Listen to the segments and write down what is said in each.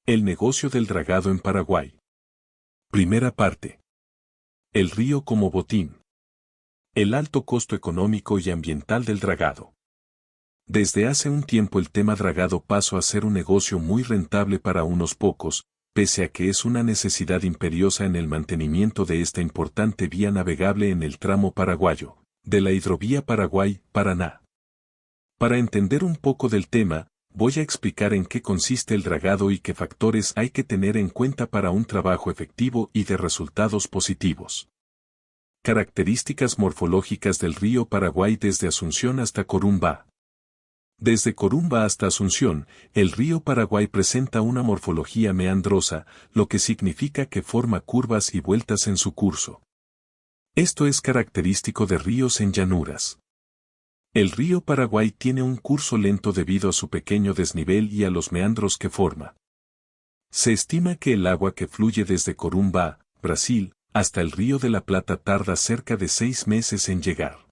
El negocio del dragado en Paraguay. Primera parte. El río como botín. El alto costo económico y ambiental del dragado. Desde hace un tiempo el tema dragado pasó a ser un negocio muy rentable para unos pocos, pese a que es una necesidad imperiosa en el mantenimiento de esta importante vía navegable en el tramo paraguayo, de la hidrovía Paraguay-Paraná. Para entender un poco del tema, voy a explicar en qué consiste el dragado y qué factores hay que tener en cuenta para un trabajo efectivo y de resultados positivos. Características morfológicas del río Paraguay desde Asunción hasta Corumbá. Desde Corumbá hasta Asunción, el río Paraguay presenta una morfología meandrosa, lo que significa que forma curvas y vueltas en su curso. Esto es característico de ríos en llanuras. El río Paraguay tiene un curso lento debido a su pequeño desnivel y a los meandros que forma. Se estima que el agua que fluye desde Corumbá, Brasil, hasta el río de la Plata tarda cerca de 6 meses en llegar.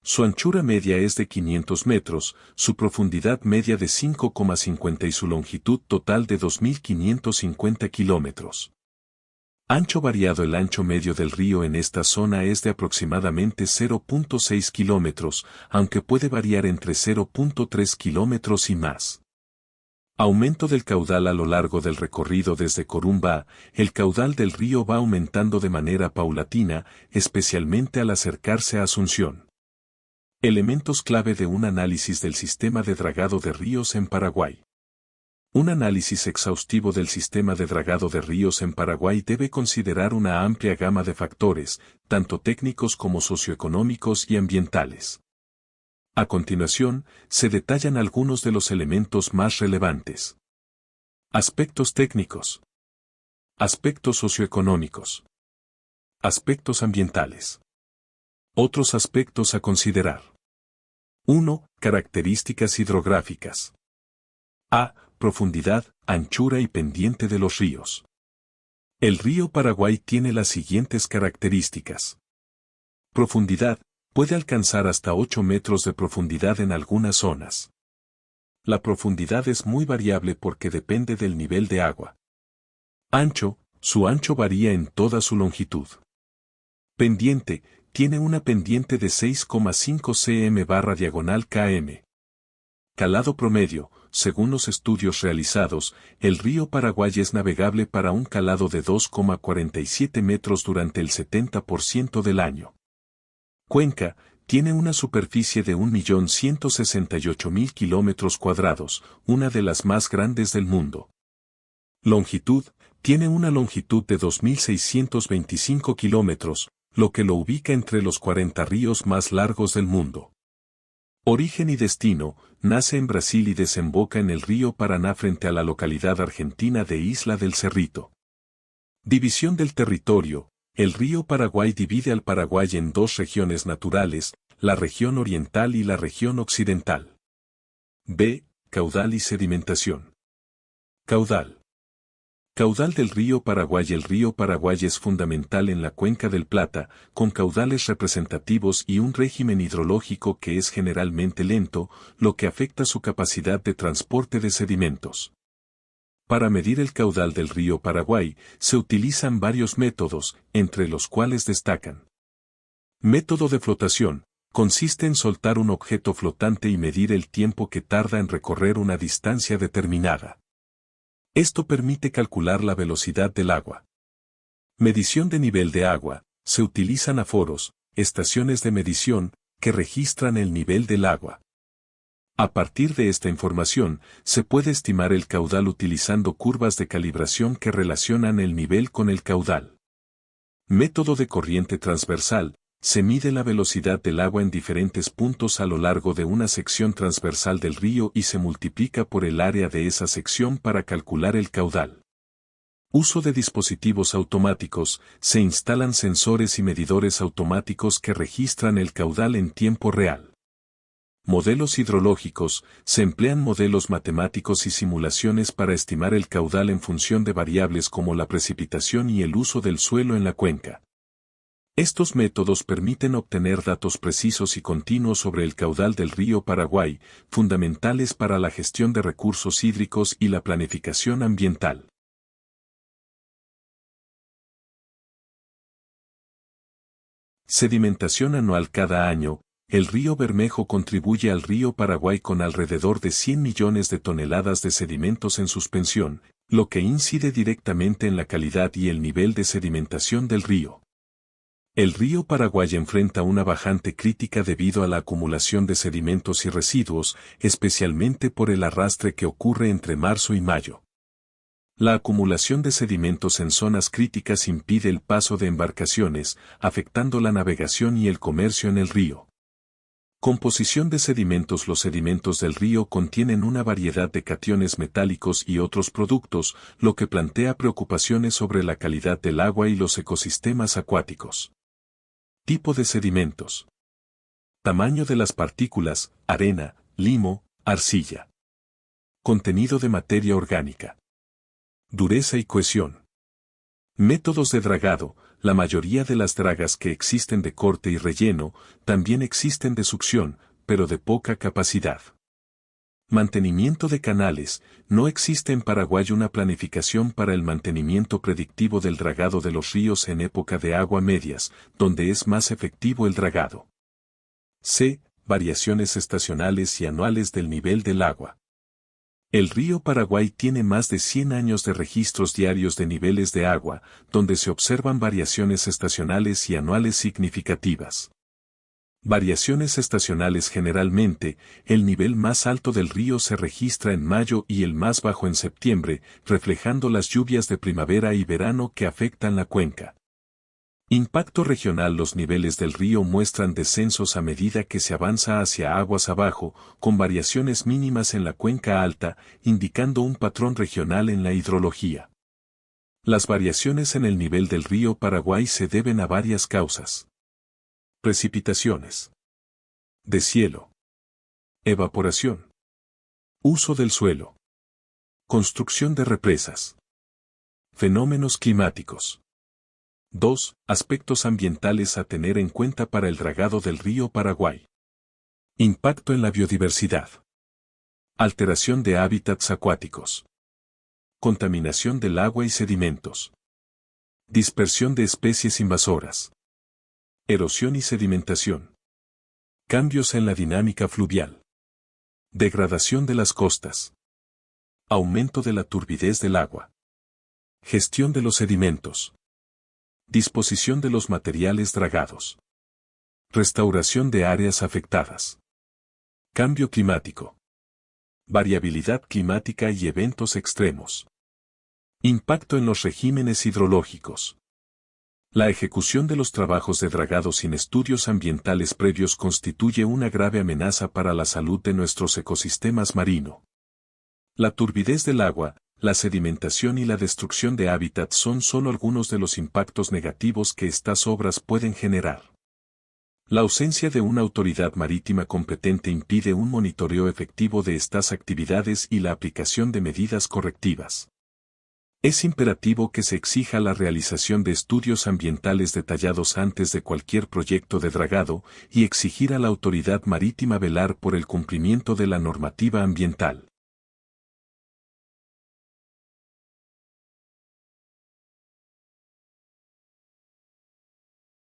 Su anchura media es de 500 metros, su profundidad media de 5,50 y su longitud total de 2.550 kilómetros. Ancho variado. El ancho medio del río en esta zona es de aproximadamente 0,6 kilómetros, aunque puede variar entre 0,3 kilómetros y más. Aumento del caudal. A lo largo del recorrido desde Corumbá, el caudal del río va aumentando de manera paulatina, especialmente al acercarse a Asunción. Elementos clave de un análisis del sistema de dragado de ríos en Paraguay. Un análisis exhaustivo del sistema de dragado de ríos en Paraguay debe considerar una amplia gama de factores, tanto técnicos como socioeconómicos y ambientales. A continuación, se detallan algunos de los elementos más relevantes. Aspectos técnicos. Aspectos socioeconómicos. Aspectos ambientales. Otros aspectos a considerar. 1. Características hidrográficas. A. Profundidad, anchura y pendiente de los ríos. El río Paraguay tiene las siguientes características. Profundidad, puede alcanzar hasta 8 metros de profundidad en algunas zonas. La profundidad es muy variable porque depende del nivel de agua. Ancho, su ancho varía en toda su longitud. Pendiente, tiene una pendiente de 6,5 cm/diagonal km. Calado promedio, según los estudios realizados, el río Paraguay es navegable para un calado de 2,47 metros durante el 70% del año. Cuenca, tiene una superficie de 1.168.000 kilómetros cuadrados, una de las más grandes del mundo. Longitud, tiene una longitud de 2.625 kilómetros, lo que lo ubica entre los 40 ríos más largos del mundo. Origen y destino, nace en Brasil y desemboca en el río Paraná frente a la localidad argentina de Isla del Cerrito. División del territorio, el río Paraguay divide al Paraguay en dos regiones naturales, la región oriental y la región occidental. B. Caudal y sedimentación. Caudal. Caudal del río Paraguay. El río Paraguay es fundamental en la cuenca del Plata, con caudales representativos y un régimen hidrológico que es generalmente lento, lo que afecta su capacidad de transporte de sedimentos. Para medir el caudal del río Paraguay, se utilizan varios métodos, entre los cuales destacan. Método de flotación. Consiste en soltar un objeto flotante y medir el tiempo que tarda en recorrer una distancia determinada. Esto permite calcular la velocidad del agua. Medición de nivel de agua. Se utilizan aforos, estaciones de medición, que registran el nivel del agua. A partir de esta información, se puede estimar el caudal utilizando curvas de calibración que relacionan el nivel con el caudal. Método de corriente transversal. Se mide la velocidad del agua en diferentes puntos a lo largo de una sección transversal del río y se multiplica por el área de esa sección para calcular el caudal. Uso de dispositivos automáticos. Se instalan sensores y medidores automáticos que registran el caudal en tiempo real. Modelos hidrológicos. Se emplean modelos matemáticos y simulaciones para estimar el caudal en función de variables como la precipitación y el uso del suelo en la cuenca. Estos métodos permiten obtener datos precisos y continuos sobre el caudal del río Paraguay, fundamentales para la gestión de recursos hídricos y la planificación ambiental. Sedimentación anual. Cada año, el río Bermejo contribuye al río Paraguay con alrededor de 100 millones de toneladas de sedimentos en suspensión, lo que incide directamente en la calidad y el nivel de sedimentación del río. El río Paraguay enfrenta una bajante crítica debido a la acumulación de sedimentos y residuos, especialmente por el arrastre que ocurre entre marzo y mayo. La acumulación de sedimentos en zonas críticas impide el paso de embarcaciones, afectando la navegación y el comercio en el río. Composición de sedimentos. Los sedimentos del río contienen una variedad de cationes metálicos y otros productos, lo que plantea preocupaciones sobre la calidad del agua y los ecosistemas acuáticos. Tipo de sedimentos. Tamaño de las partículas: arena, limo, arcilla. Contenido de materia orgánica. Dureza y cohesión. Métodos de dragado. La mayoría de las dragas que existen de corte y relleno, también existen de succión, pero de poca capacidad. Mantenimiento de canales. No existe en Paraguay una planificación para el mantenimiento predictivo del dragado de los ríos en época de agua medias, donde es más efectivo el dragado. C. Variaciones estacionales y anuales del nivel del agua. El río Paraguay tiene más de 100 años de registros diarios de niveles de agua, donde se observan variaciones estacionales y anuales significativas. Variaciones estacionales. Generalmente, el nivel más alto del río se registra en mayo y el más bajo en septiembre, reflejando las lluvias de primavera y verano que afectan la cuenca. Impacto regional. Los niveles del río muestran descensos a medida que se avanza hacia aguas abajo, con variaciones mínimas en la cuenca alta, indicando un patrón regional en la hidrología. Las variaciones en el nivel del río Paraguay se deben a varias causas. Precipitaciones. Deshielo. Evaporación. Uso del suelo. Construcción de represas. Fenómenos climáticos. 2. Aspectos ambientales a tener en cuenta para el dragado del río Paraguay. Impacto en la biodiversidad. Alteración de hábitats acuáticos. Contaminación del agua y sedimentos. Dispersión de especies invasoras. Erosión y sedimentación. Cambios en la dinámica fluvial. Degradación de las costas. Aumento de la turbidez del agua. Gestión de los sedimentos. Disposición de los materiales dragados. Restauración de áreas afectadas. Cambio climático. Variabilidad climática y eventos extremos. Impacto en los regímenes hidrológicos. La ejecución de los trabajos de dragado sin estudios ambientales previos constituye una grave amenaza para la salud de nuestros ecosistemas marinos. La turbidez del agua, la sedimentación y la destrucción de hábitats son solo algunos de los impactos negativos que estas obras pueden generar. La ausencia de una autoridad marítima competente impide un monitoreo efectivo de estas actividades y la aplicación de medidas correctivas. Es imperativo que se exija la realización de estudios ambientales detallados antes de cualquier proyecto de dragado y exigir a la autoridad marítima velar por el cumplimiento de la normativa ambiental.